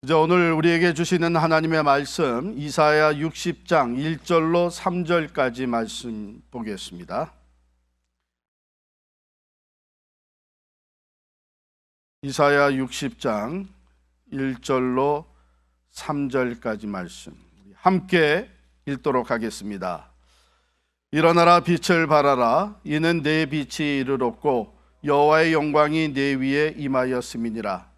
이제 오늘 우리에게 주시는 하나님의 말씀 이사야 60장 1절로 3절까지 말씀 보겠습니다. 이사야 60장 1절로 3절까지 말씀 함께 읽도록 하겠습니다. 일어나라, 빛을 발하라. 이는 내 빛이 이르렀고 여호와의 영광이 내 위에 임하였음이니라.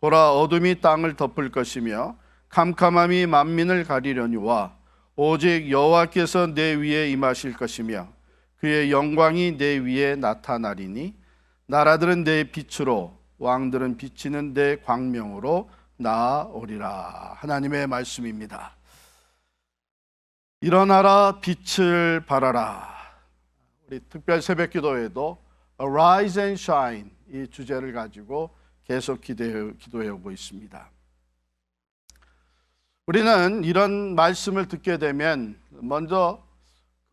보라, 어둠이 땅을 덮을 것이며 캄캄함이 만민을 가리려니와 오직 여호와께서 내 위에 임하실 것이며 그의 영광이 내 위에 나타나리니 나라들은 내 빛으로 왕들은 비치는 내 광명으로 나아오리라. 하나님의 말씀입니다. 일어나라, 빛을 발하라. 우리 특별 새벽 기도에도 Arise and Shine 이 주제를 가지고 계속 기도해 오고 있습니다. 우리는 이런 말씀을 듣게 되면 먼저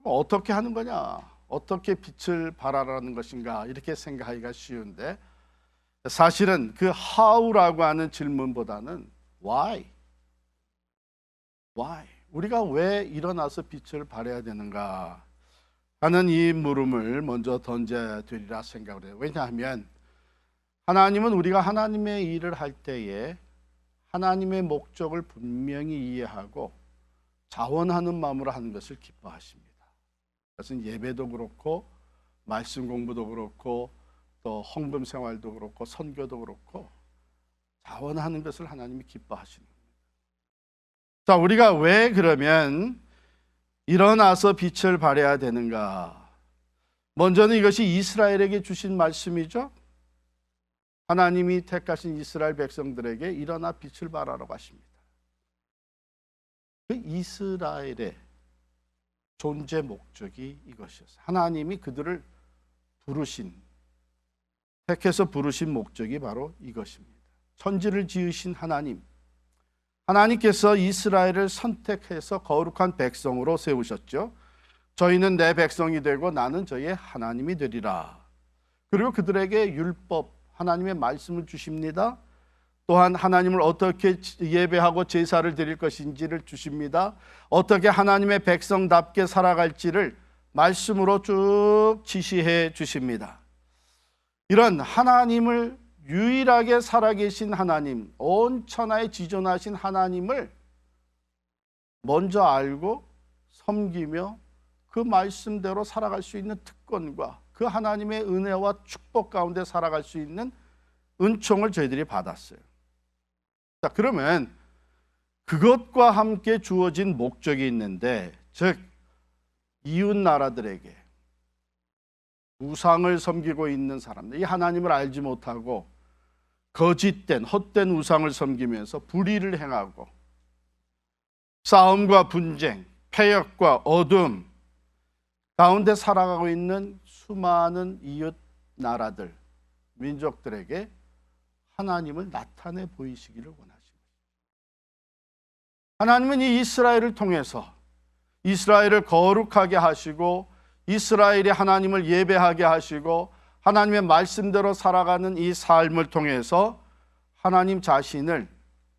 어떻게 하는 거냐, 어떻게 빛을 발하라는 것인가 이렇게 생각하기가 쉬운데 사실은 그 how라고 하는 질문보다는 why 우리가 왜 일어나서 빛을 발해야 되는가 하는 이 물음을 먼저 던져야 되리라 생각을 해요. 왜냐하면 하나님은 우리가 하나님의 일을 할 때에 하나님의 목적을 분명히 이해하고 자원하는 마음으로 하는 것을 기뻐하십니다. 그것은 예배도 그렇고 말씀 공부도 그렇고 또 헌금 생활도 그렇고 선교도 그렇고 자원하는 것을 하나님이 기뻐하시는 겁니다. 자, 우리가 왜 그러면 일어나서 빛을 발해야 되는가? 먼저는 이것이 이스라엘에게 주신 말씀이죠. 하나님이 택하신 이스라엘 백성들에게 일어나 빛을 발하라고 하십니다. 그 이스라엘의 존재 목적이 이것이었어요. 하나님이 그들을 택해서 부르신 목적이 바로 이것입니다. 천지를 지으신 하나님께서 이스라엘을 선택해서 거룩한 백성으로 세우셨죠. 저희는 내 백성이 되고 나는 저희의 하나님이 되리라. 그리고 그들에게 율법, 하나님의 말씀을 주십니다. 또한 하나님을 어떻게 예배하고 제사를 드릴 것인지를 주십니다. 어떻게 하나님의 백성답게 살아갈지를 말씀으로 쭉 지시해 주십니다. 이런 하나님을 유일하게 살아계신 하나님, 온 천하에 지존하신 하나님을 먼저 알고 섬기며 그 말씀대로 살아갈 수 있는 특권과 그 하나님의 은혜와 축복 가운데 살아갈 수 있는 은총을 저희들이 받았어요. 자, 그러면 그것과 함께 주어진 목적이 있는데, 즉 이웃 나라들에게 우상을 섬기고 있는 사람들, 이 하나님을 알지 못하고 거짓된 헛된 우상을 섬기면서 불의를 행하고 싸움과 분쟁, 패역과 어둠 가운데 살아가고 있는 수많은 이웃 나라들, 민족들에게 하나님을 나타내 보이시기를 원하십니다. 하나님은 이 이스라엘을 통해서 이스라엘을 거룩하게 하시고 이스라엘이 하나님을 예배하게 하시고 하나님의 말씀대로 살아가는 이 삶을 통해서 하나님 자신을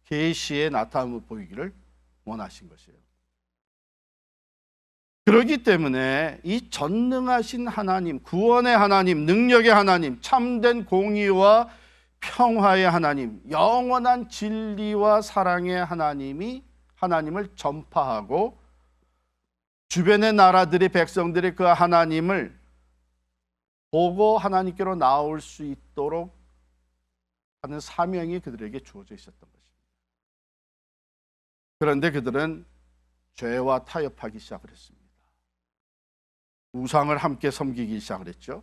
계시에 나타내 보이기를 원하신 것이에요. 그렇기 때문에 이 전능하신 하나님, 구원의 하나님, 능력의 하나님, 참된 공의와 평화의 하나님, 영원한 진리와 사랑의 하나님을 전파하고 주변의 나라들의 백성들이 그 하나님을 보고 하나님께로 나올 수 있도록 하는 사명이 그들에게 주어져 있었던 것입니다. 그런데 그들은 죄와 타협하기 시작을 했습니다. 우상을 함께 섬기기 시작을 했죠.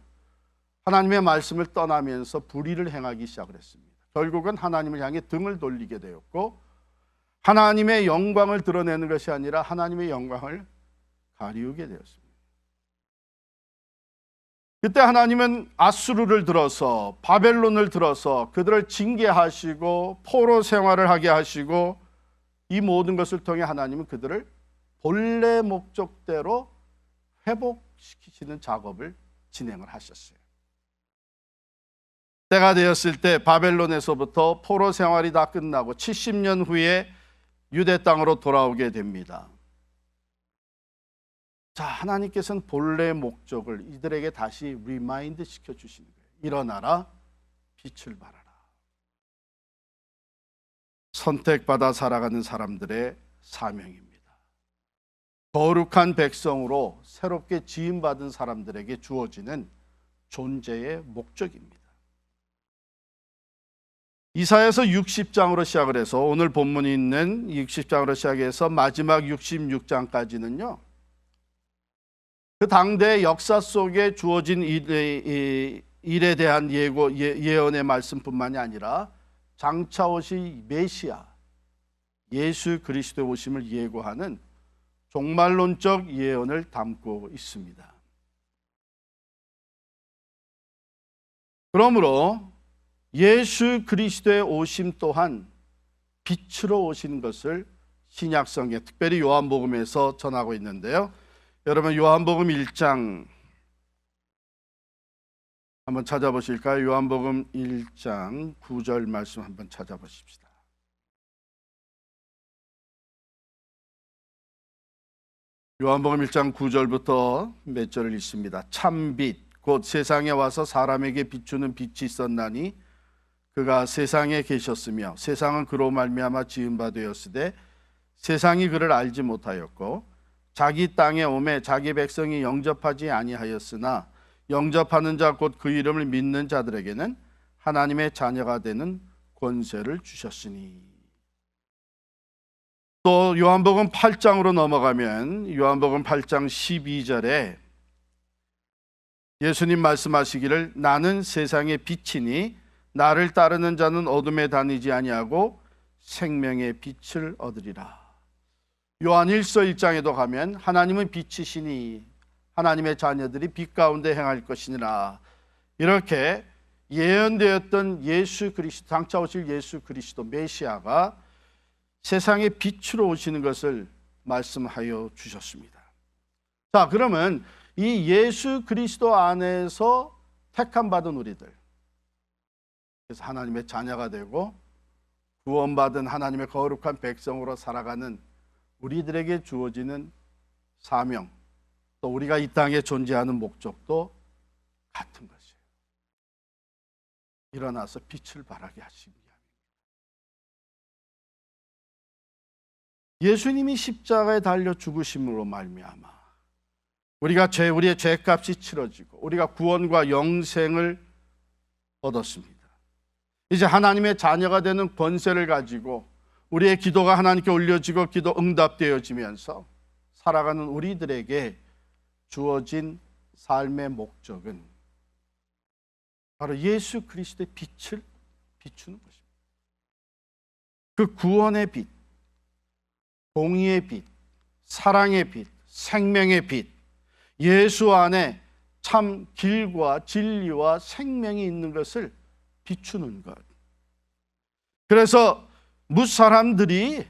하나님의 말씀을 떠나면서 불의를 행하기 시작을 했습니다. 결국은 하나님을 향해 등을 돌리게 되었고 하나님의 영광을 드러내는 것이 아니라 하나님의 영광을 가리우게 되었습니다. 그때 하나님은 아수르를 들어서 바벨론을 들어서 그들을 징계하시고 포로 생활을 하게 하시고 이 모든 것을 통해 하나님은 그들을 본래 목적대로 회복시키시는 작업을 진행을 하셨어요. 때가 되었을 때 바벨론에서부터 포로 생활이 다 끝나고 70년 후에 유대 땅으로 돌아오게 됩니다. 자, 하나님께서는 본래 목적을 이들에게 다시 리마인드 시켜주시는 거예요. 일어나라, 빛을 발하라. 선택받아 살아가는 사람들의 사명입니다. 거룩한 백성으로 새롭게 지음받은 사람들에게 주어지는 존재의 목적입니다. 이사야서 60장으로 시작을 해서 오늘 본문이 있는 60장으로 시작해서 마지막 66장까지는요. 그 당대 역사 속에 주어진 일에 대한 예언의 말씀뿐만이 아니라 장차 오실 메시아 예수 그리스도의 오심을 예고하는 종말론적 예언을 담고 있습니다. 그러므로 예수 그리스도의 오심 또한 빛으로 오신 것을 신약성경, 특별히 요한복음에서 전하고 있는데요. 여러분 요한복음 1장 한번 찾아보실까요? 요한복음 1장 9절 말씀 한번 찾아보십시다. 요한복음 1장 9절부터 몇 절을 읽습니다. 참빛 곧 세상에 와서 사람에게 비추는 빛이 있었나니 그가 세상에 계셨으며 세상은 그로 말미암아 지은 바 되었으되 세상이 그를 알지 못하였고 자기 땅에 오매 자기 백성이 영접하지 아니하였으나 영접하는 자 곧 그 이름을 믿는 자들에게는 하나님의 자녀가 되는 권세를 주셨으니. 또 요한복음 8장으로 넘어가면 요한복음 8장 12절에 예수님 말씀하시기를 나는 세상의 빛이니 나를 따르는 자는 어둠에 다니지 아니하고 생명의 빛을 얻으리라. 요한 1서 1장에도 가면 하나님은 빛이시니 하나님의 자녀들이 빛 가운데 행할 것이니라. 이렇게 예언되었던 예수 그리스도, 장차 오실 예수 그리스도 메시아가 세상의 빛으로 오시는 것을 말씀하여 주셨습니다. 자, 그러면 이 예수 그리스도 안에서 택함 받은 우리들, 그래서 하나님의 자녀가 되고 구원받은 하나님의 거룩한 백성으로 살아가는 우리들에게 주어지는 사명, 또 우리가 이 땅에 존재하는 목적도 같은 것이에요. 일어나서 빛을 발하게 하시기 위함입니다. 예수님이 십자가에 달려 죽으심으로 말미암아 우리의 죄값이 치러지고 우리가 구원과 영생을 얻었습니다. 이제 하나님의 자녀가 되는 권세를 가지고 우리의 기도가 하나님께 올려지고 기도 응답되어지면서 살아가는 우리들에게 주어진 삶의 목적은 바로 예수 그리스도의 빛을 비추는 것입니다. 그 구원의 빛, 공의의 빛, 사랑의 빛, 생명의 빛, 예수 안에 참 길과 진리와 생명이 있는 것을 비추는 것. 그래서 무사람들이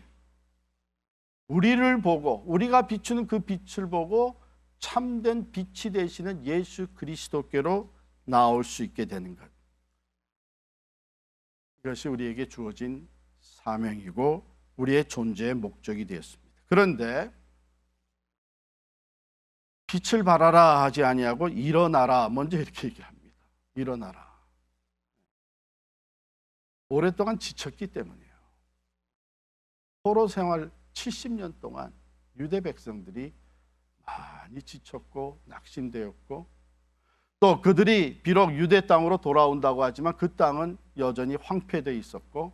우리를 보고 우리가 비추는 그 빛을 보고 참된 빛이 되시는 예수 그리스도께로 나올 수 있게 되는 것. 이것이 우리에게 주어진 사명이고 우리의 존재의 목적이 되었습니다. 그런데 빛을 발하라 하지 아니하고 일어나라 먼저 이렇게 얘기합니다. 일어나라. 오랫동안 지쳤기 때문이에요. 포로 생활 70년 동안 유대 백성들이 많이 지쳤고 낙심되었고 또 그들이 비록 유대 땅으로 돌아온다고 하지만 그 땅은 여전히 황폐되어 있었고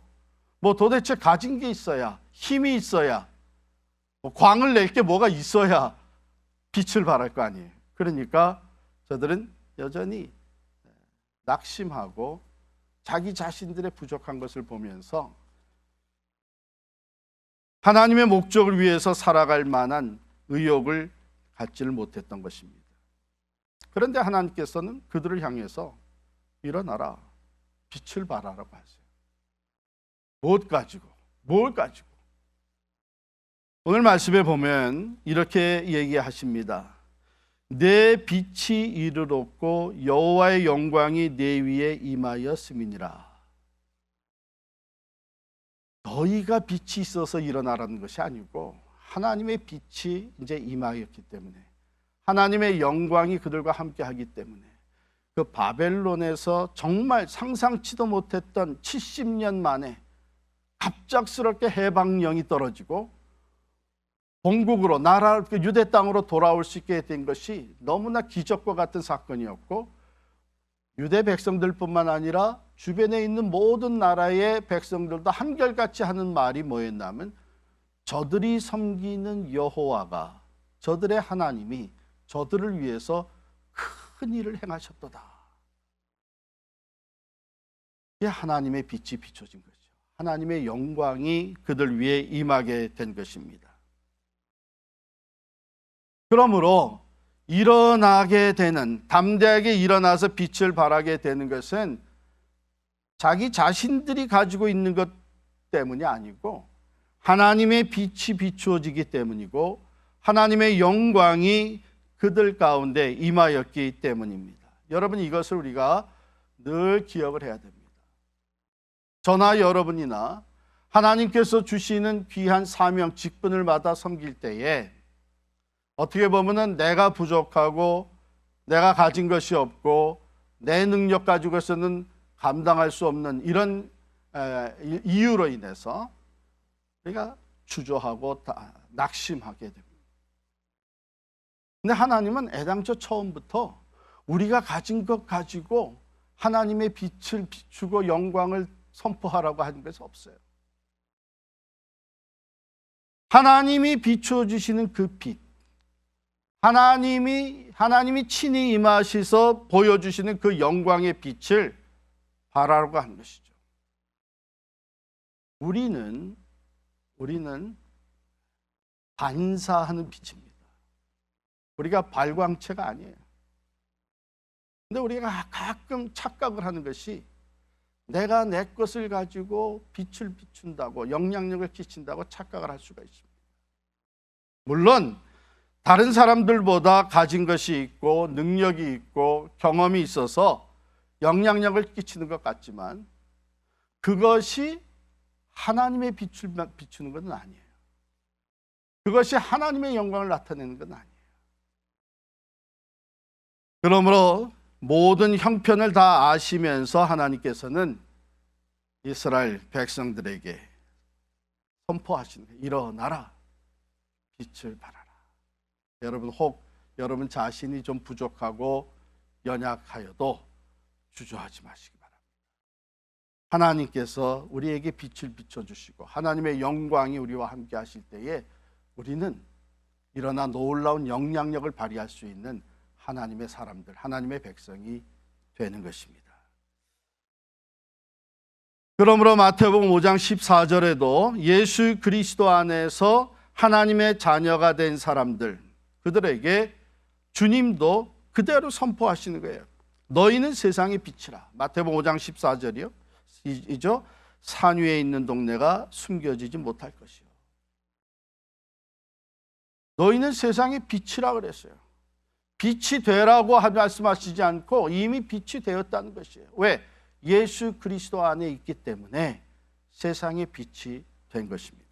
뭐 도대체 가진 게 있어야 힘이 있어야 뭐 광을 낼 게 뭐가 있어야 빛을 발할 거 아니에요. 그러니까 저들은 여전히 낙심하고 자기 자신들의 부족한 것을 보면서 하나님의 목적을 위해서 살아갈 만한 의욕을 갖지를 못했던 것입니다. 그런데 하나님께서는 그들을 향해서 일어나라, 빛을 발하라고 하세요. 뭘 가지고? 오늘 말씀에 보면 이렇게 얘기하십니다. 내 빛이 이르렀고 여호와의 영광이 내 위에 임하였음이니라. 너희가 빛이 있어서 일어나라는 것이 아니고 하나님의 빛이 이제 임하였기 때문에, 하나님의 영광이 그들과 함께 하기 때문에 그 바벨론에서 정말 상상치도 못했던 70년 만에 갑작스럽게 해방령이 떨어지고 본국으로, 나라 유대 땅으로 돌아올 수 있게 된 것이 너무나 기적과 같은 사건이었고, 유대 백성들뿐만 아니라 주변에 있는 모든 나라의 백성들도 한결같이 하는 말이 뭐였냐면, 저들이 섬기는 여호와가, 저들의 하나님이 저들을 위해서 큰 일을 행하셨도다. 이게 하나님의 빛이 비춰진 거죠. 하나님의 영광이 그들 위에 임하게 된 것입니다. 그러므로 일어나게 되는, 담대하게 일어나서 빛을 발하게 되는 것은 자기 자신들이 가지고 있는 것 때문이 아니고 하나님의 빛이 비추어지기 때문이고 하나님의 영광이 그들 가운데 임하였기 때문입니다. 여러분, 이것을 우리가 늘 기억을 해야 됩니다. 저나 여러분이나 하나님께서 주시는 귀한 사명, 직분을 받아 섬길 때에 어떻게 보면은 내가 부족하고 내가 가진 것이 없고 내 능력 가지고서는 감당할 수 없는 이런 이유로 인해서 우리가 주저하고 낙심하게 됩니다. 근데 하나님은 애당초 처음부터 우리가 가진 것 가지고 하나님의 빛을 비추고 영광을 선포하라고 하는 것이 없어요. 하나님이 비추어 주시는 그 빛, 하나님이 친히 임하셔서 보여주시는 그 영광의 빛을 바라라고 하는 것이죠. 우리는 반사하는 빛입니다. 우리가 발광체가 아니에요. 근데 우리가 가끔 착각을 하는 것이 내가 내 것을 가지고 빛을 비춘다고, 영향력을 끼친다고 착각을 할 수가 있습니다. 물론 다른 사람들보다 가진 것이 있고 능력이 있고 경험이 있어서 영향력을 끼치는 것 같지만 그것이 하나님의 빛을 비추는 것은 아니에요. 그것이 하나님의 영광을 나타내는 건 아니에요. 그러므로 모든 형편을 다 아시면서 하나님께서는 이스라엘 백성들에게 선포하시는 거예요. 일어나라, 빛을 발하라. 여러분, 혹 여러분 자신이 좀 부족하고 연약하여도 주저하지 마시기 바랍니다. 하나님께서 우리에게 빛을 비춰주시고 하나님의 영광이 우리와 함께 하실 때에 우리는 일어나 놀라운 영향력을 발휘할 수 있는 하나님의 사람들, 하나님의 백성이 되는 것입니다. 그러므로 마태복음 5장 14절에도 예수 그리스도 안에서 하나님의 자녀가 된 사람들, 그들에게 주님도 그대로 선포하시는 거예요. 너희는 세상의 빛이라. 마태복음 5장 14절이요. 이죠. 산 위에 있는 동네가 숨겨지지 못할 것이요. 너희는 세상의 빛이라 그랬어요. 빛이 되라고 말씀하시지 않고 이미 빛이 되었다는 것이에요. 왜? 예수 그리스도 안에 있기 때문에 세상의 빛이 된 것입니다.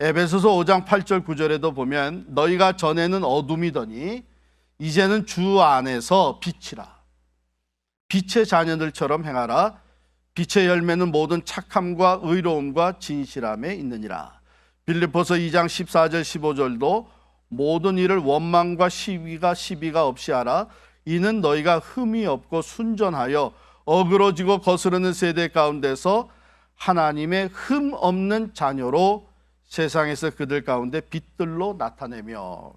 에베소서 5장 8절 9절에도 보면 너희가 전에는 어둠이더니 이제는 주 안에서 빛이라. 빛의 자녀들처럼 행하라. 빛의 열매는 모든 착함과 의로움과 진실함에 있느니라. 빌립보서 2장 14절 15절도 모든 일을 원망과 시비가 없이 하라. 이는 너희가 흠이 없고 순전하여 어그러지고 거스르는 세대 가운데서 하나님의 흠 없는 자녀로 세상에서 그들 가운데 빛들로 나타내며.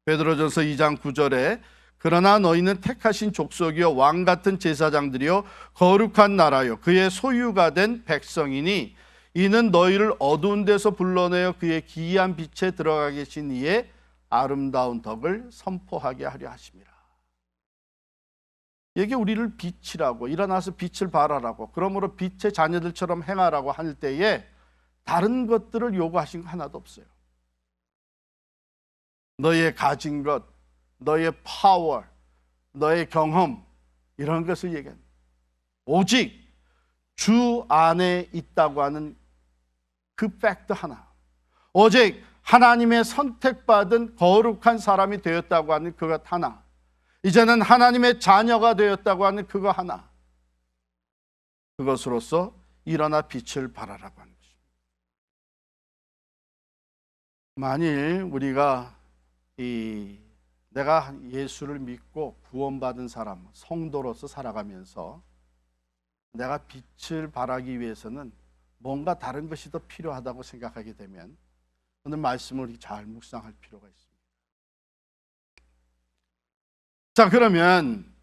베드로전서 2장 9절에 그러나 너희는 택하신 족속이요 왕 같은 제사장들이요 거룩한 나라요 그의 소유가 된 백성이니 이는 너희를 어두운 데서 불러내어 그의 기이한 빛에 들어가 계신 이의 아름다운 덕을 선포하게 하려 하심이라. 이게 우리를 빛이라고, 일어나서 빛을 발하라고, 그러므로 빛의 자녀들처럼 행하라고 할 때에 다른 것들을 요구하신 거 하나도 없어요. 너희의 가진 것, 너의 파워, 너의 경험 이런 것을 얘기합니다. 오직 주 안에 있다고 하는 그 팩트 하나, 오직 하나님의 선택받은 거룩한 사람이 되었다고 하는 그것 하나, 이제는 하나님의 자녀가 되었다고 하는 그거 하나, 그것으로서 일어나 빛을 발하라고 하는 것입니다. 만일 우리가 내가 예수를 믿고 구원받은 사람, 성도로서 살아가면서 내가 빛을 발하기 위해서는 뭔가 다른 것이 더 필요하다고 생각하게 되면 오늘 말씀을 잘 묵상할 필요가 있습니다. 자, 그러면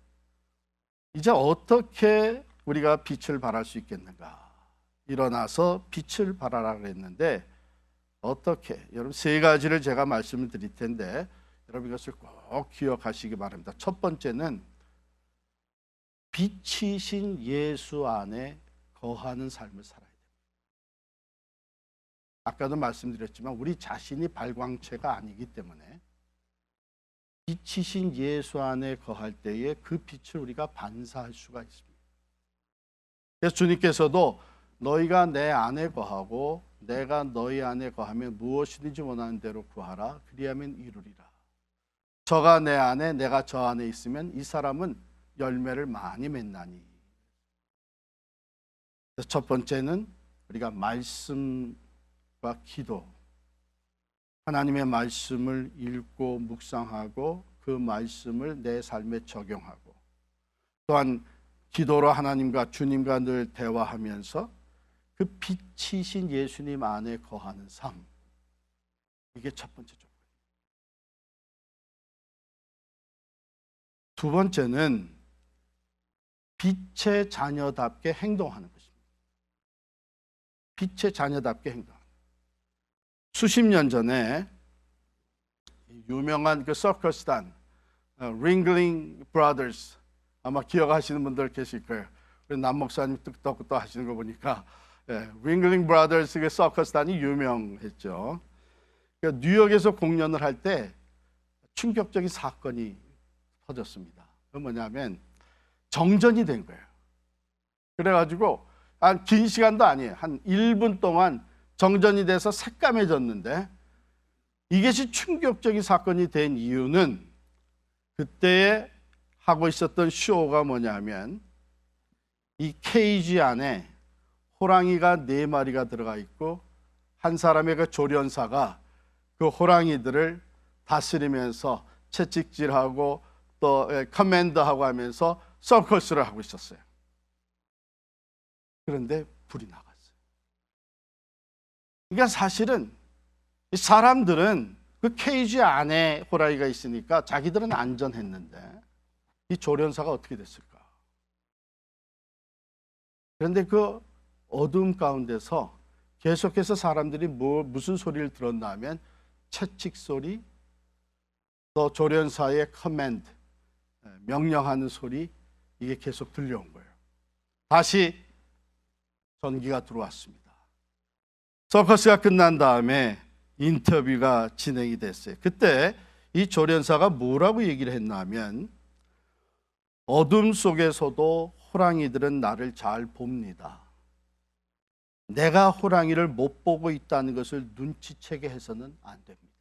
이제 어떻게 우리가 빛을 발할 수 있겠는가? 일어나서 빛을 발하라 그랬는데 어떻게? 여러분 세 가지를 제가 말씀을 드릴 텐데 여러분 이것을 꼭 기억하시기 바랍니다. 첫 번째는 빛이신 예수 안에 거하는 삶을 살아야 됩니다. 아까도 말씀드렸지만 우리 자신이 발광체가 아니기 때문에 빛이신 예수 안에 거할 때에 그 빛을 우리가 반사할 수가 있습니다. 그래서 주님께서도 너희가 내 안에 거하고 내가 너희 안에 거하면 무엇이든지 원하는 대로 구하라. 그리하면 이루리라. 저가 내 안에 내가 저 안에 있으면 이 사람은 열매를 많이 맺나니. 첫 번째는 우리가 말씀과 기도, 하나님의 말씀을 읽고 묵상하고 그 말씀을 내 삶에 적용하고, 또한 기도로 하나님과 주님과 늘 대화하면서 그 빛이신 예수님 안에 거하는 삶, 이게 첫 번째 조건이에요. 두 번째는 빛의 자녀답게 행동하는 것입니다. 빛의 자녀답게 행동하는. 수십 년 전에 유명한 그 서커스단 링글링 브라더스, 아마 기억하시는 분들 계실 거예요. 남 목사님 뚝딱뚝딱 하시는 거 보니까 링글링 브라더스의 서커스단이 유명했죠. 뉴욕에서 공연을 할 때 충격적인 사건이 터졌습니다. 그 뭐냐면 정전이 된 거예요. 그래가지고 한 긴 시간도 아니에요. 한 1분 동안 정전이 돼서 새까매졌는데, 이것이 충격적인 사건이 된 이유는 그때에 하고 있었던 쇼가 뭐냐면 이 케이지 안에 호랑이가 4마리가 들어가 있고 한 사람의 그 조련사가 그 호랑이들을 다스리면서 채찍질하고 또 커맨드하고 하면서 서커스를 하고 있었어요. 그런데 불이 나갔어요. 그러니까 사실은 사람들은 그 케이지 안에 호랑이가 있으니까 자기들은 안전했는데 이 조련사가 어떻게 됐을까? 그런데 그 어둠 가운데서 계속해서 사람들이 무슨 소리를 들었나 하면 채찍 소리, 또 조련사의 커맨드, 명령하는 소리, 이게 계속 들려온 거예요. 다시 전기가 들어왔습니다. 서커스가 끝난 다음에 인터뷰가 진행이 됐어요. 그때 이 조련사가 뭐라고 얘기를 했나 하면 어둠 속에서도 호랑이들은 나를 잘 봅니다. 내가 호랑이를 못 보고 있다는 것을 눈치채게 해서는 안 됩니다.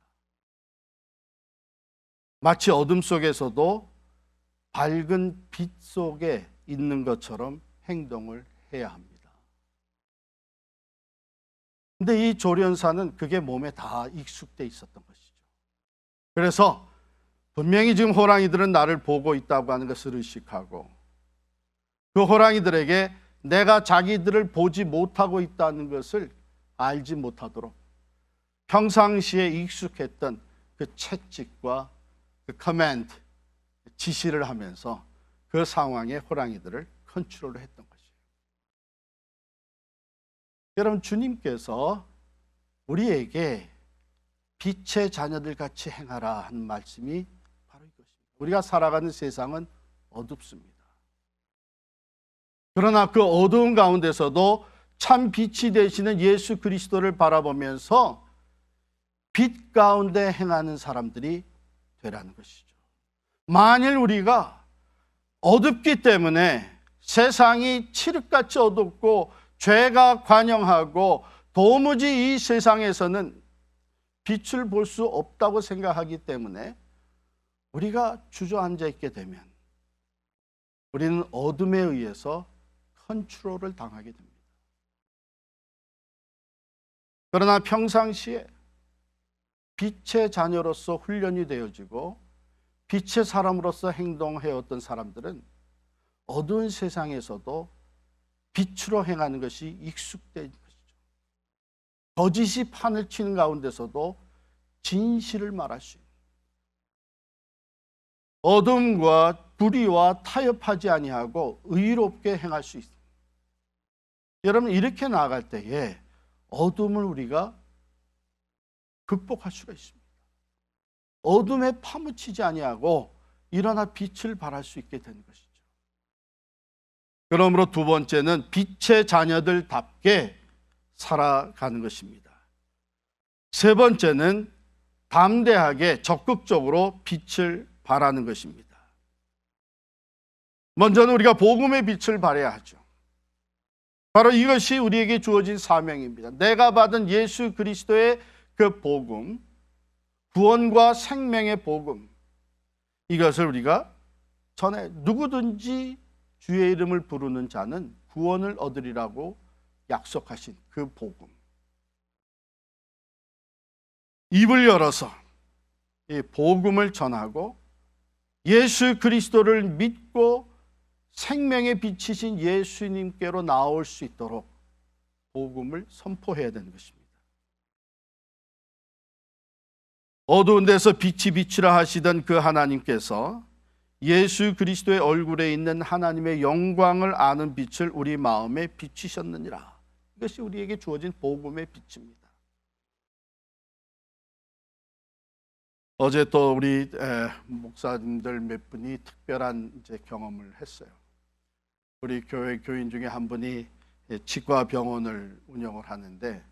마치 어둠 속에서도 밝은 빛 속에 있는 것처럼 행동을 해야 합니다. 근데 이 조련사는 그게 몸에 다 익숙돼 있었던 것이죠. 그래서 분명히 지금 호랑이들은 나를 보고 있다고 하는 것을 의식하고 그 호랑이들에게 내가 자기들을 보지 못하고 있다는 것을 알지 못하도록 평상시에 익숙했던 그 채찍과 그 커맨드, 지시를 하면서 그 상황에 호랑이들을 컨트롤을 했던 것이에요. 여러분, 주님께서 우리에게 빛의 자녀들 같이 행하라 하는 말씀이 바로 이것입니다. 우리가 살아가는 세상은 어둡습니다. 그러나 그 어두운 가운데서도 참 빛이 되시는 예수 그리스도를 바라보면서 빛 가운데 행하는 사람들이 되라는 것이죠. 만일 우리가 어둡기 때문에 세상이 칠흑같이 어둡고 죄가 관영하고 도무지 이 세상에서는 빛을 볼 수 없다고 생각하기 때문에 우리가 주저앉아 있게 되면 우리는 어둠에 의해서 컨트롤을 당하게 됩니다. 그러나 평상시에 빛의 자녀로서 훈련이 되어지고 빛의 사람으로서 행동해왔던 사람들은 어두운 세상에서도 빛으로 행하는 것이 익숙된 것이죠. 거짓이 판을 치는 가운데서도 진실을 말할 수 있는, 어둠과 불의와 타협하지 아니하고 의롭게 행할 수 있습니다. 여러분, 이렇게 나아갈 때에 어둠을 우리가 극복할 수가 있습니다. 어둠에 파묻히지 아니하고 일어나 빛을 발할 수 있게 되는 것이죠. 그러므로 두 번째는 빛의 자녀들답게 살아가는 것입니다. 세 번째는 담대하게 적극적으로 빛을 발하는 것입니다. 먼저는 우리가 복음의 빛을 발해야 하죠. 바로 이것이 우리에게 주어진 사명입니다. 내가 받은 예수 그리스도의 그 복음, 구원과 생명의 복음, 이것을 우리가 전에 누구든지 주의 이름을 부르는 자는 구원을 얻으리라고 약속하신 그 복음, 입을 열어서 이 복음을 전하고 예수 그리스도를 믿고 생명의 빛이신 예수님께로 나올 수 있도록 복음을 선포해야 되는 것입니다. 어두운 데서 빛이 비치라 하시던 그 하나님께서 예수 그리스도의 얼굴에 있는 하나님의 영광을 아는 빛을 우리 마음에 비추셨느니라. 이것이 우리에게 주어진 복음의 빛입니다. 어제 또 우리 목사님들 몇 분이 특별한 이제 경험을 했어요. 우리 교회 교인 중에 한 분이 치과 병원을 운영을 하는데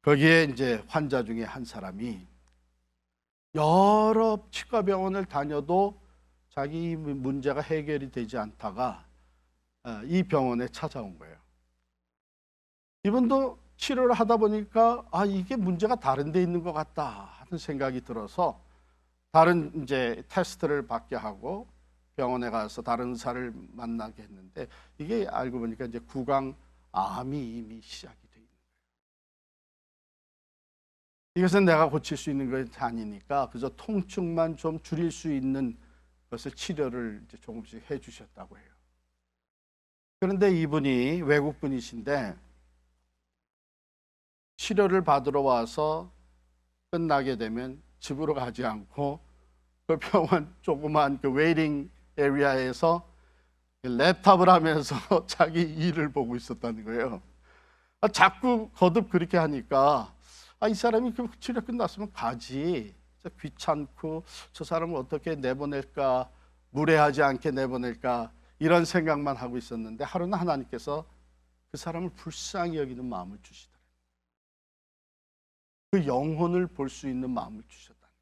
거기에 이제 환자 중에 한 사람이 여러 치과 병원을 다녀도 자기 문제가 해결이 되지 않다가 이 병원에 찾아온 거예요. 이분도 치료를 하다 보니까 이게 문제가 다른 데 있는 것 같다 하는 생각이 들어서 다른 이제 테스트를 받게 하고 병원에 가서 다른 의사를 만나게 했는데 이게 알고 보니까 이제 구강암이 이미 시작이 돼 있는 거예요. 이것은 내가 고칠 수 있는 것이 아니니까 그저 통증만 좀 줄일 수 있는 것을 치료를 이제 조금씩 해주셨다고 해요. 그런데 이분이 외국 분이신데 치료를 받으러 와서 끝나게 되면 집으로 가지 않고 그 병원 조그만 그 웨이팅 에리아에서 랩탑을 하면서 자기 일을 보고 있었다는 거예요. 자꾸 거듭 그렇게 하니까 이 사람이 그 치료 끝났으면 가지, 귀찮고 저 사람을 어떻게 내보낼까, 무례하지 않게 내보낼까, 이런 생각만 하고 있었는데 하루는 하나님께서 그 사람을 불쌍히 여기는 마음을 주시더래요. 그 영혼을 볼 수 있는 마음을 주셨다는 거예요.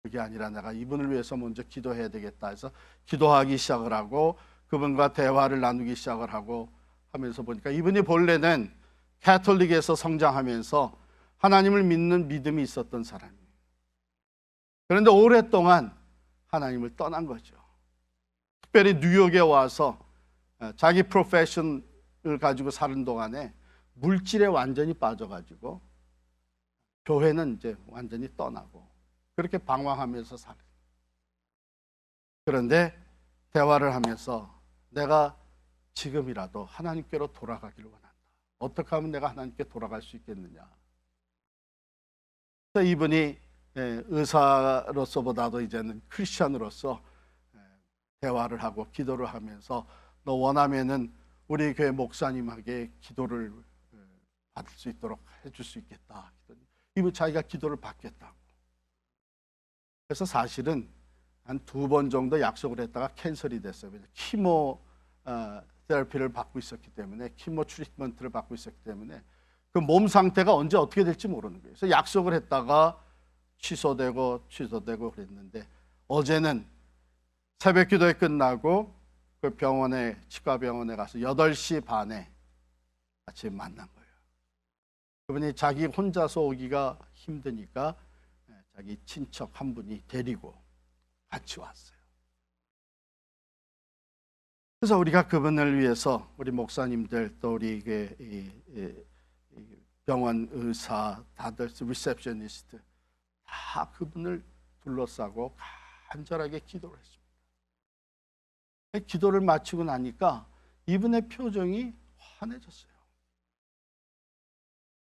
그게 아니라 내가 이분을 위해서 먼저 기도해야 되겠다 해서 기도하기 시작을 하고 그분과 대화를 나누기 시작을 하고 하면서 보니까 이분이 본래는 가톨릭에서 성장하면서 하나님을 믿는 믿음이 있었던 사람이에요. 그런데 오랫동안 하나님을 떠난 거죠. 특별히 뉴욕에 와서 자기 프로페션을 가지고 사는 동안에 물질에 완전히 빠져가지고 교회는 이제 완전히 떠나고 그렇게 방황하면서 살아요. 그런데 대화를 하면서 내가 지금이라도 하나님께로 돌아가기를 원한다. 어떻게 하면 내가 하나님께 돌아갈 수 있겠느냐. 그래서 이분이 의사로서보다도 이제는 크리스찬으로서 대화를 하고 기도를 하면서 너 원하면은 우리 교회 목사님에게 기도를 받을 수 있도록 해줄 수 있겠다. 이분 자기가 기도를 받겠다고. 그래서 사실은 한 2번 정도 약속을 했다가 캔슬이 됐어요. 키모 테라피를 받고 있었기 때문에, 키모 트리트먼트를 받고 있었기 때문에 그 몸 상태가 언제 어떻게 될지 모르는 거예요. 그래서 약속을 했다가 취소되고 그랬는데 어제는 새벽 기도회 끝나고 그 병원에, 치과병원에 가서 8시 반에 아침에 만난 거예요. 그분이 자기 혼자서 오기가 힘드니까 자기 친척 한 분이 데리고 같이 왔어요. 그래서 우리가 그분을 위해서 우리 목사님들 또 우리 병원 의사 다들 리셉셔니스트 다 그분을 둘러싸고 간절하게 기도를 했습니다. 기도를 마치고 나니까 이분의 표정이 환해졌어요.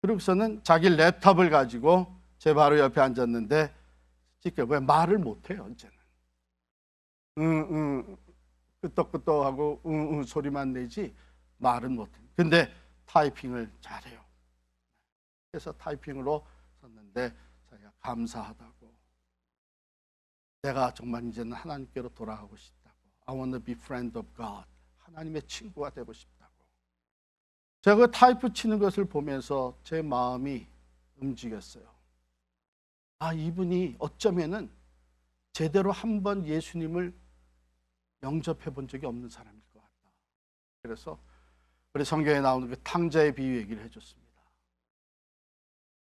그러고서는 자기 랩탑을 가지고 제 바로 옆에 앉았는데 왜 말을 못해요 이제는. 끄떡끄떡하고 소리만 내지 말은 못해요. 근데 타이핑을 잘해요. 그래서 타이핑으로 썼는데 자기가 감사하다고, 내가 정말 이제는 하나님께로 돌아가고 싶다고, I want to be friend of God, 하나님의 친구가 되고 싶다고. 제가 그 타이프 치는 것을 보면서 제 마음이 움직였어요. 아, 이분이 어쩌면은 제대로 한번 예수님을 영접해 본 적이 없는 사람일 것 같다. 그래서 우리 성경에 나오는 그 탕자의 비유 얘기를 해줬습니다.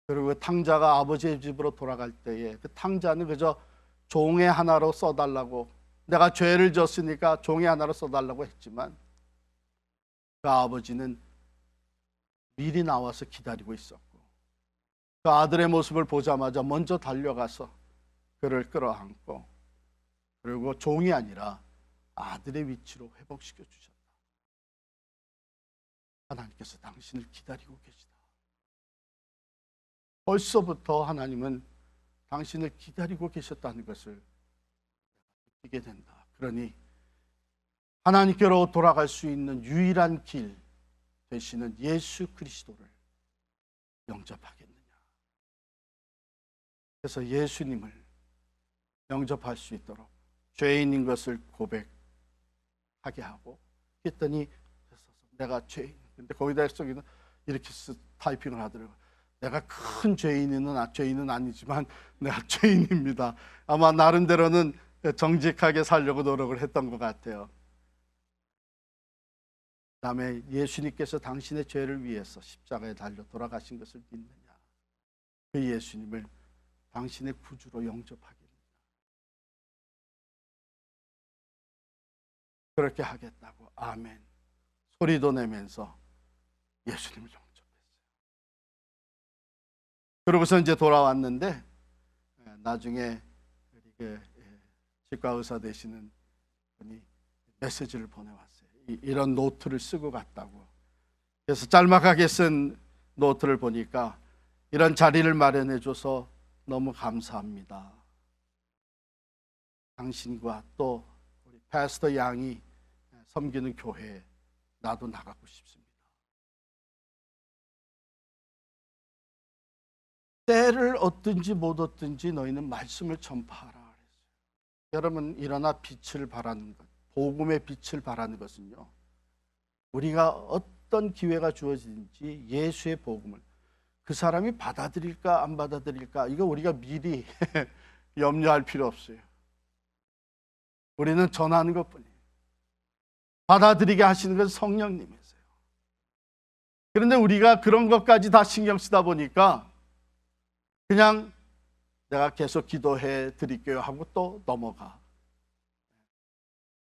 그리고 그 탕자가 아버지의 집으로 돌아갈 때에 그 탕자는 그저 종의 하나로 써달라고, 내가 죄를 졌으니까 종의 하나로 써달라고 했지만 그 아버지는 미리 나와서 기다리고 있었고, 그 아들의 모습을 보자마자 먼저 달려가서 그를 끌어안고, 그리고 종이 아니라 아들의 위치로 회복시켜 주셨다. 하나님께서 당신을 기다리고 계시다. 벌써부터 하나님은 당신을 기다리고 계셨다는 것을 느끼게 된다. 그러니 하나님께로 돌아갈 수 있는 유일한 길 되시는 예수 그리스도를 영접하겠느냐. 그래서 예수님을 영접할 수 있도록 죄인인 것을 고백하게 하고, 그랬더니 내가 죄인, 근데 거기다 이렇게 타이핑을 하더라고요. 내가 큰 죄인은 아니지만 내가 죄인입니다. 아마 나름대로는 정직하게 살려고 노력을 했던 것 같아요. 그다음에 예수님께서 당신의 죄를 위해서 십자가에 달려 돌아가신 것을 믿느냐, 그 예수님을 당신의 구주로 영접하겠느냐. 그렇게 하겠다고 아멘 소리도 내면서 예수님을 영접했어요. 그러고서 이제 돌아왔는데 나중에 치과 의사 되시는 분이 메시지를 보내왔어요. 이런 노트를 쓰고 갔다고. 그래서 짤막하게 쓴 노트를 보니까 이런 자리를 마련해줘서 너무 감사합니다. 당신과 또 우리 패스터 양이 섬기는 교회에 나도 나가고 싶습니다. 때를 얻든지 못 얻든지 너희는 말씀을 전파하라 그랬어요. 여러분, 일어나 빛을 발하는 것, 복음의 빛을 발하는 것은요, 우리가 어떤 기회가 주어지든지 예수의 복음을 그 사람이 받아들일까 안 받아들일까, 이거 우리가 미리 염려할 필요 없어요. 우리는 전하는 것뿐이에요. 받아들이게 하시는 건 성령님이세요. 그런데 우리가 그런 것까지 다 신경 쓰다 보니까 그냥 내가 계속 기도해 드릴게요 하고 또 넘어가.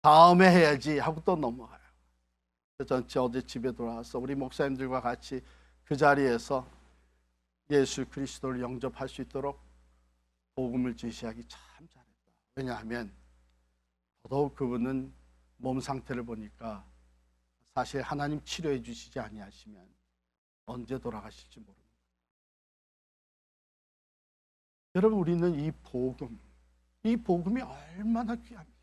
다음에 해야지 하고 또 넘어가요. 전 어제 집에 돌아와서 우리 목사님들과 같이 그 자리에서 예수 그리스도를 영접할 수 있도록 복음을 제시하기 참 잘했다. 왜냐하면 더더욱 그분은 몸 상태를 보니까 사실 하나님 치료해 주시지 아니하시면 언제 돌아가실지 모릅니다. 여러분, 우리는 이 복음이 얼마나 귀합니까?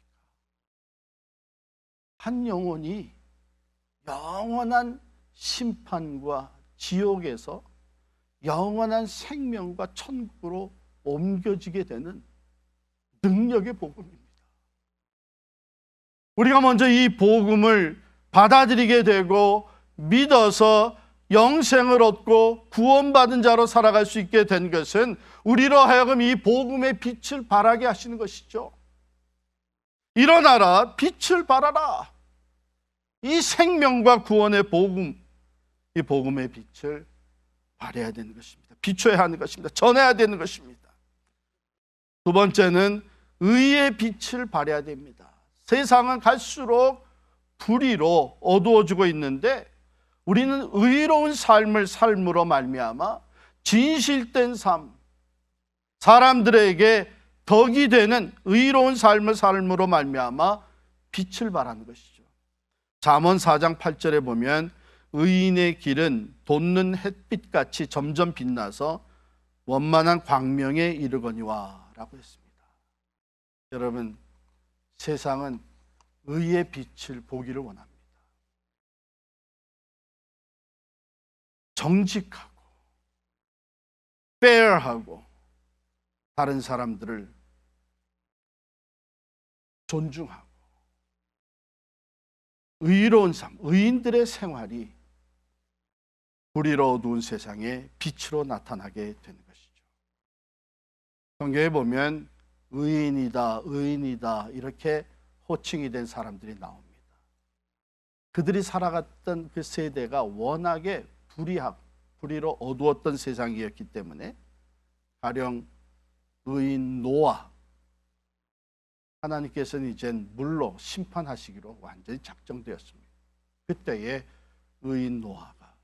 한 영혼이 영원한 심판과 지옥에서 영원한 생명과 천국으로 옮겨지게 되는 능력의 복음입니다. 우리가 먼저 이 복음을 받아들이게 되고 믿어서 영생을 얻고 구원받은 자로 살아갈 수 있게 된 것은 우리로 하여금 이 복음의 빛을 발하게 하시는 것이죠. 일어나라, 빛을 발하라. 이 생명과 구원의 복음, 이 복음의 빛을 발해야 되는 것입니다. 비춰야 하는 것입니다. 전해야 되는 것입니다. 두 번째는 의의 빛을 발해야 됩니다. 세상은 갈수록 불의로 어두워지고 있는데 우리는 의로운 삶을 삶으로 말미암아 진실된 삶, 사람들에게 덕이 되는 의로운 삶을 삶으로 말미암아 빛을 발하는 것이죠. 잠언 4장 8절에 보면 의인의 길은 돋는 햇빛같이 점점 빛나서 원만한 광명에 이르거니와 라고 했습니다. 여러분, 세상은 의의 빛을 보기를 원합니다. 정직하고 fair하고 다른 사람들을 존중하고 의로운 삶, 의인들의 생활이 불의로 어두운 세상에 빛으로 나타나게 되는 것이죠. 성경에 보면 의인이다, 의인이다 이렇게 호칭이 된 사람들이 나옵니다. 그들이 살아갔던 그 세대가 워낙에 불의로 어두웠던 세상이었기 때문에 가령 의인 노아, 하나님께서는 이젠 물로 심판하시기로 완전히 작정되었습니다. 그때에 의인 노아가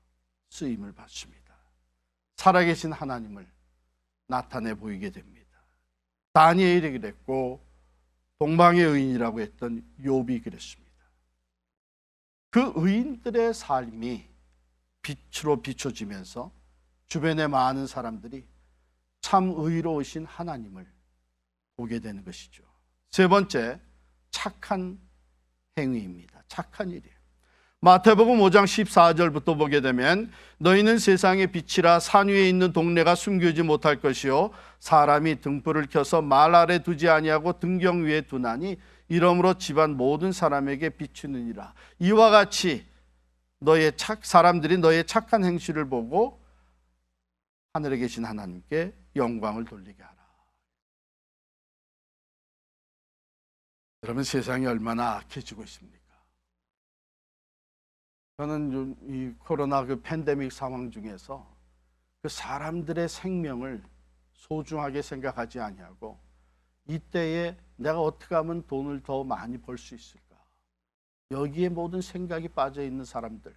쓰임을 받습니다. 살아계신 하나님을 나타내 보이게 됩니다. 다니엘이 그랬고 동방의 의인이라고 했던 욥이 그랬습니다. 그 의인들의 삶이 빛으로 비춰지면서 주변의 많은 사람들이 참 의로우신 하나님을 보게 되는 것이죠. 세 번째, 착한 행위입니다. 착한 일이에요. 마태복음 5장 14절부터 보게 되면 너희는 세상의 빛이라 산 위에 있는 동네가 숨기지 못할 것이요 사람이 등불을 켜서 말 아래 두지 아니하고 등경 위에 두나니 이러므로 집안 모든 사람에게 비추느니라. 이와 같이 사람들이 너의 착한 행실을 보고 하늘에 계신 하나님께 영광을 돌리게 하라. 여러분, 세상이 얼마나 악해지고 있습니까? 저는 이 코로나 그 팬데믹 상황 중에서 그 사람들의 생명을 소중하게 생각하지 아니하고 이때에 내가 어떻게 하면 돈을 더 많이 벌 수 있을까? 여기에 모든 생각이 빠져 있는 사람들,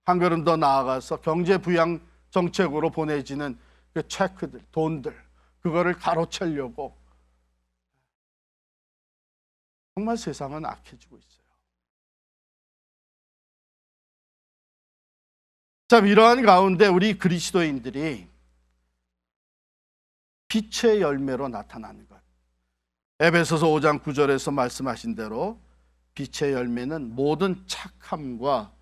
한 걸음 더 나아가서 경제 부양 정책으로 보내지는 그 체크들, 돈들, 그거를 가로채려고 정말 세상은 악해지고 있어요. 참, 이러한 가운데 우리 그리스도인들이 빛의 열매로 나타나는 것. 에베소서 5장 9절에서 말씀하신 대로 빛의 열매는 모든 착함과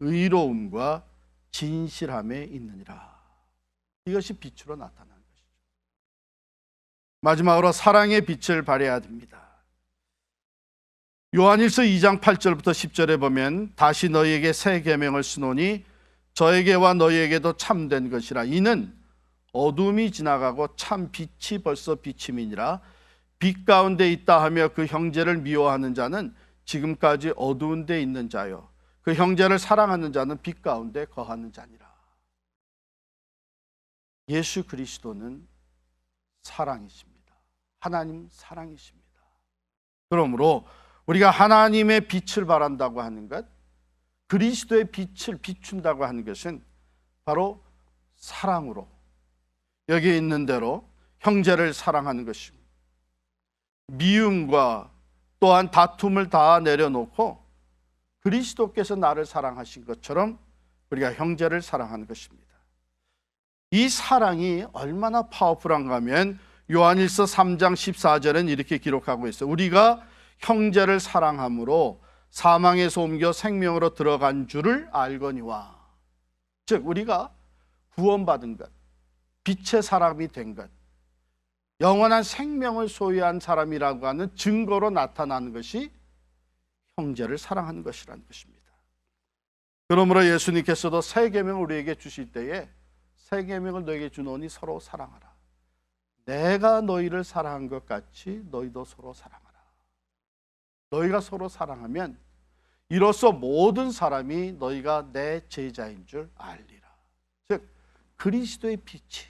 의로움과 진실함에 있느니라. 이것이 빛으로 나타나는 것이죠. 마지막으로 사랑의 빛을 발해야 됩니다. 요한일서 2장 8절부터 10절에 보면 다시 너희에게 새 계명을 쓰노니 저에게와 너희에게도 참된 것이라. 이는 어둠이 지나가고 참 빛이 벌써 비침이니라. 빛 가운데 있다 하며 그 형제를 미워하는 자는 지금까지 어두운 데 있는 자요 그 형제를 사랑하는 자는 빛 가운데 거하는 자니라. 예수 그리스도는 사랑이십니다. 하나님 사랑이십니다. 그러므로 우리가 하나님의 빛을 발한다고 하는 것, 그리스도의 빛을 비춘다고 하는 것은 바로 사랑으로, 여기 있는 대로 형제를 사랑하는 것입니다. 미움과 또한 다툼을 다 내려놓고 그리스도께서 나를 사랑하신 것처럼 우리가 형제를 사랑하는 것입니다. 이 사랑이 얼마나 파워풀한가 하면 요한일서 3장 14절은 이렇게 기록하고 있어요. 우리가 형제를 사랑함으로 사망에서 옮겨 생명으로 들어간 줄을 알거니와. 즉 우리가 구원받은 것, 빛의 사람이 된 것, 영원한 생명을 소유한 사람이라고 하는 증거로 나타나는 것이 형제를 사랑하는 것이라는 것입니다. 그러므로 예수님께서도 새 계명을 우리에게 주실 때에 새 계명을 너에게 주노니 서로 사랑하라. 내가 너희를 사랑한 것 같이 너희도 서로 사랑하라. 너희가 서로 사랑하면 이로써 모든 사람이 너희가 내 제자인 줄 알리라. 즉 그리스도의 빛이,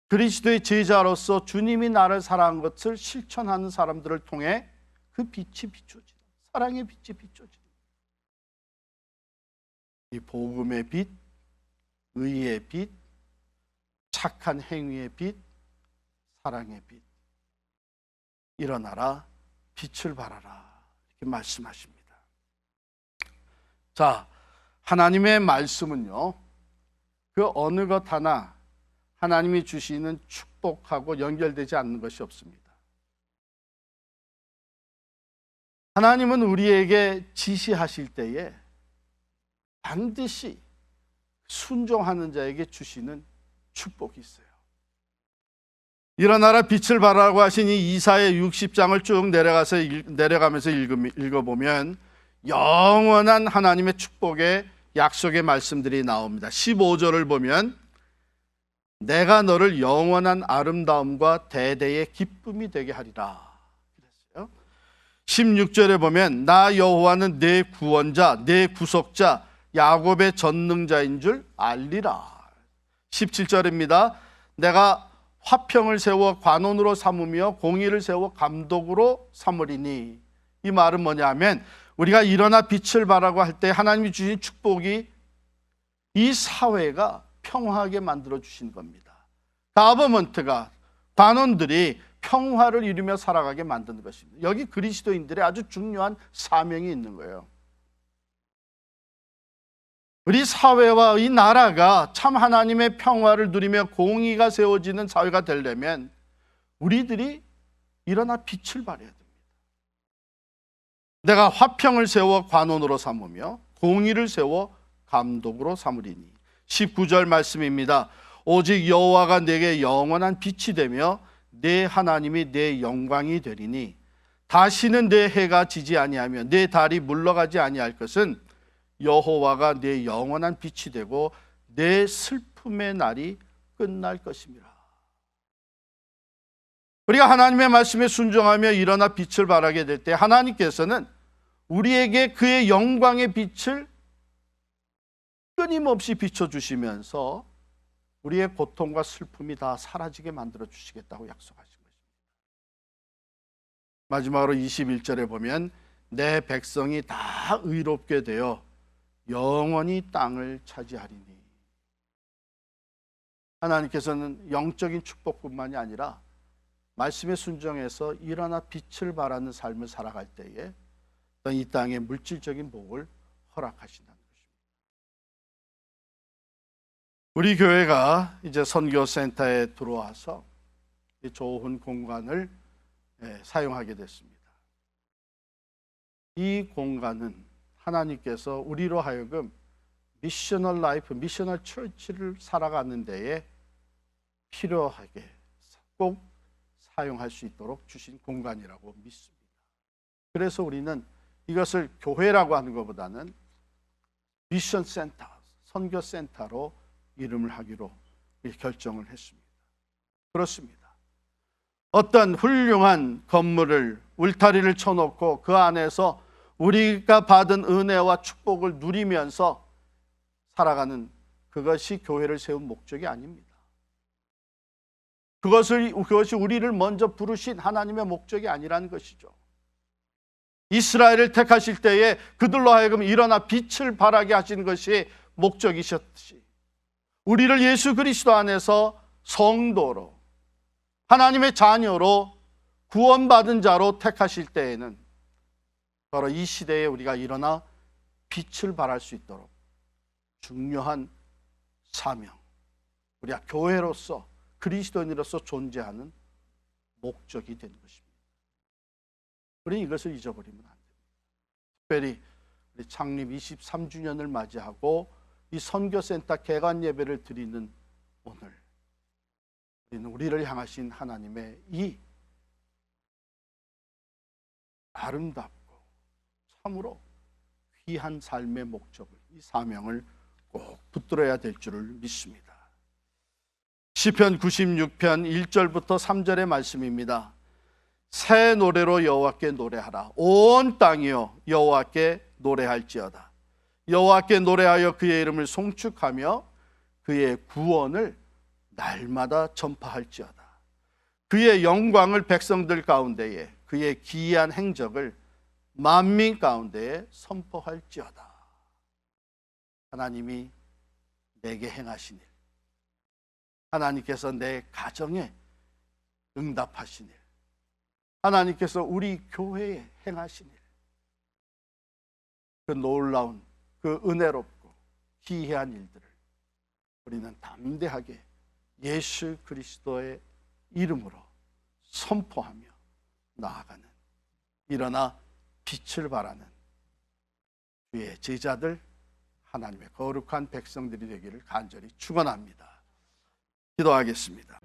그리스도의 제자로서 주님이 나를 사랑한 것을 실천하는 사람들을 통해 그 빛이 비춰지는, 사랑의 빛이 비춰지는, 이 복음의 빛, 의의 빛, 착한 행위의 빛, 사랑의 빛, 일어나라 빛을 발하라, 이렇게 말씀하십니다. 자, 하나님의 말씀은요, 그 어느 것 하나 하나님이 주시는 축복하고 연결되지 않는 것이 없습니다. 하나님은 우리에게 지시하실 때에 반드시 순종하는 자에게 주시는 축복이 있어요. 일어나라 빛을 발하라고 하신 이 이사야 60장을 쭉 내려가면서 읽어보면 영원한 하나님의 축복의 약속의 말씀들이 나옵니다. 15절을 보면 내가 너를 영원한 아름다움과 대대의 기쁨이 되게 하리라 그랬어요. 16절에 보면 나 여호와는 내 구원자, 내 구속자, 야곱의 전능자인 줄 알리라. 17절입니다. 내가 화평을 세워 관원으로 삼으며 공의를 세워 감독으로 삼으리니. 이 말은 뭐냐면 우리가 일어나 빛을 발하고 할 때 하나님이 주신 축복이 이 사회가 평화하게 만들어 주신 겁니다. 가버먼트가, 관원들이 평화를 이루며 살아가게 만드는 것입니다. 여기 그리스도인들의 아주 중요한 사명이 있는 거예요. 우리 사회와 이 나라가 참 하나님의 평화를 누리며 공의가 세워지는 사회가 되려면 우리들이 일어나 빛을 발해야 됩니다. 내가 화평을 세워 관원으로 삼으며 공의를 세워 감독으로 삼으리니. 19절 말씀입니다. 오직 여호와가 내게 영원한 빛이 되며 내 하나님이 내 영광이 되리니 다시는 내 해가 지지 아니하며 내 달이 물러가지 아니할 것은 여호와가 내 영원한 빛이 되고 내 슬픔의 날이 끝날 것입니다. 우리가 하나님의 말씀에 순종하며 일어나 빛을 발하게 될 때 하나님께서는 우리에게 그의 영광의 빛을 끊임없이 비춰주시면서 우리의 고통과 슬픔이 다 사라지게 만들어 주시겠다고 약속하신 것입니다. 마지막으로 21절에 보면 내 백성이 다 의롭게 되어 영원히 땅을 차지하리니. 하나님께서는 영적인 축복뿐만이 아니라 말씀에 순종해서 일어나 빛을 발하는 삶을 살아갈 때에 이 땅에 물질적인 복을 허락하신다는 것입니다. 우리 교회가 이제 선교센터에 들어와서 좋은 공간을 사용하게 됐습니다. 이 공간은 하나님께서 우리로 하여금 미셔널 라이프, 미셔널 처치를 살아가는 데에 필요하게 꼭 사용할 수 있도록 주신 공간이라고 믿습니다. 그래서 우리는 이것을 교회라고 하는 것보다는 미션 센터, 선교 센터로 이름을 하기로 결정을 했습니다. 그렇습니다. 어떤 훌륭한 건물을 울타리를 쳐놓고 그 안에서 우리가 받은 은혜와 축복을 누리면서 살아가는 그것이 교회를 세운 목적이 아닙니다. 그것이 우리를 먼저 부르신 하나님의 목적이 아니라는 것이죠. 이스라엘을 택하실 때에 그들로 하여금 일어나 빛을 발하게 하신 것이 목적이셨듯이 우리를 예수 그리스도 안에서 성도로 하나님의 자녀로 구원받은 자로 택하실 때에는 바로 이 시대에 우리가 일어나 빛을 발할 수 있도록 중요한 사명, 우리가 교회로서 그리스도인으로서 존재하는 목적이 된 것입니다. 우리는 이것을 잊어버리면 안 됩니다. 특별히 우리 창립 23주년을 맞이하고 이 선교센터 개관 예배를 드리는 오늘 우리는 우리를 향하신 하나님의 이 아름답고 참으로 귀한 삶의 목적을, 이 사명을 꼭 붙들어야 될 줄을 믿습니다. 시편 96편 1절부터 3절의 말씀입니다. 새 노래로 여호와께 노래하라. 온 땅이여 여호와께 노래할지어다. 여호와께 노래하여 그의 이름을 송축하며 그의 구원을 날마다 전파할지어다. 그의 영광을 백성들 가운데에, 그의 기이한 행적을 만민 가운데에 선포할지어다. 하나님이 내게 행하신 일, 하나님께서 내 가정에 응답하신 일, 하나님께서 우리 교회에 행하신 일, 그 놀라운, 그 은혜롭고 기이한 일들을 우리는 담대하게 예수 그리스도의 이름으로 선포하며 나아가는, 일어나 빛을 발하는 주의 제자들, 하나님의 거룩한 백성들이 되기를 간절히 축원합니다. 기도하겠습니다.